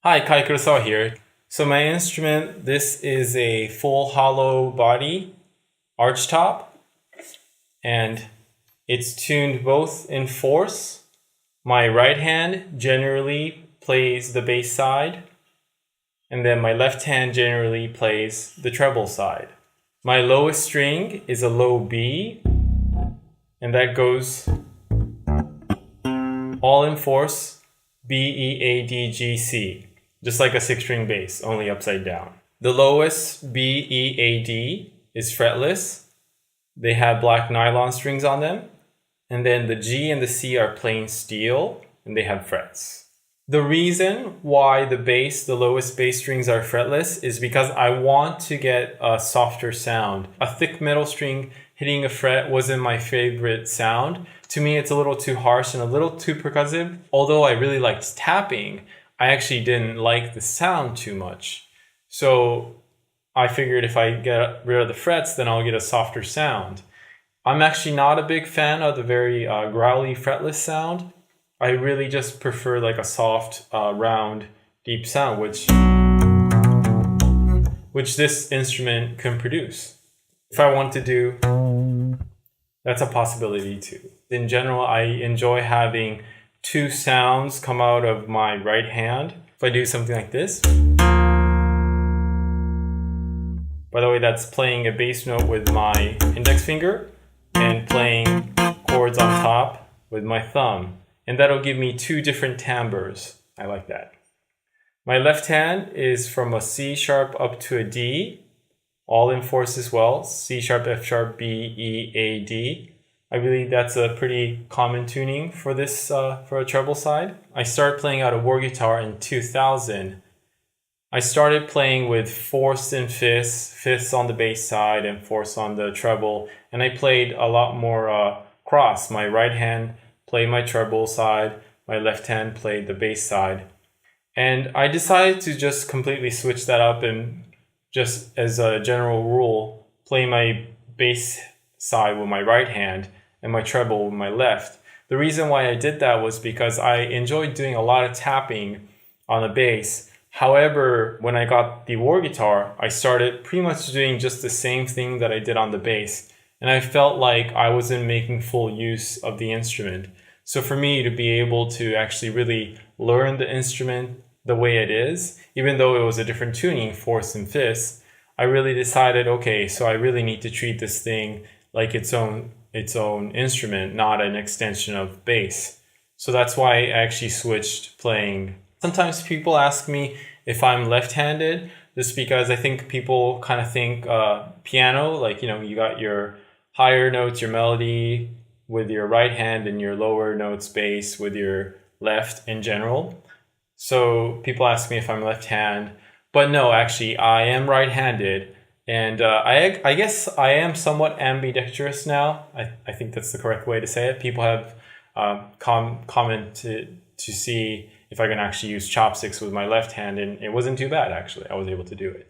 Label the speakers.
Speaker 1: Hi, Kurosawa here. So my instrument, this is a full hollow body arch top, and it's tuned both in fourths. My right hand generally plays the bass side, and then my left hand generally plays the treble side. My lowest string is a low B, and that goes all in fourths, B, E, A, D, G, C. Just like a six-string bass, only upside down. The lowest B, E, A, D is fretless. They have black nylon strings on them. And then the G and the C are plain steel, and they have frets. The reason why the lowest bass strings are fretless is because I want to get a softer sound. A thick metal string hitting a fret wasn't my favorite sound. To me, it's a little too harsh and a little too percussive. Although I really liked tapping, I actually didn't like the sound too much. So I figured if I get rid of the frets, then I'll get a softer sound. I'm actually not a big fan of the very growly fretless sound. I really just prefer like a soft, round, deep sound, which this instrument can produce. If I want to do, that's a possibility too. In general, I enjoy having two sounds come out of my right hand. If I do something like this, by the way, that's playing a bass note with my index finger and playing chords on top with my thumb. And that'll give me two different timbres. I like that. My left hand is from a C sharp up to a D, all in fourths as well. C sharp, F sharp, B, E, A, D. I believe that's a pretty common tuning for this, for a treble side. I started playing out a war guitar in 2000. I started playing with fourths and fifths on the bass side and fourths on the treble. And I played a lot more cross. My right hand played my treble side, my left hand played the bass side. And I decided to just completely switch that up and just as a general rule, play my bass side with my right hand and my treble with my left. The reason why I did that was because I enjoyed doing a lot of tapping on the bass. However, when I got the war guitar, I started pretty much doing just the same thing that I did on the bass. And I felt like I wasn't making full use of the instrument. So for me to be able to actually really learn the instrument the way it is, even though it was a different tuning, fourths and fifths, I really decided, okay, so I really need to treat this thing like its own instrument, not an extension of bass. So that's why I actually switched playing. Sometimes people ask me if I'm left-handed, just because I think people kind of think piano, like, you got your higher notes, your melody with your right hand and your lower notes bass with your left in general. So people ask me if I'm left-handed, but no, actually I am right-handed. And I guess I am somewhat ambidextrous now. I think that's the correct way to say it. People have commented to see if I can actually use chopsticks with my left hand, and it wasn't too bad, actually. I was able to do it.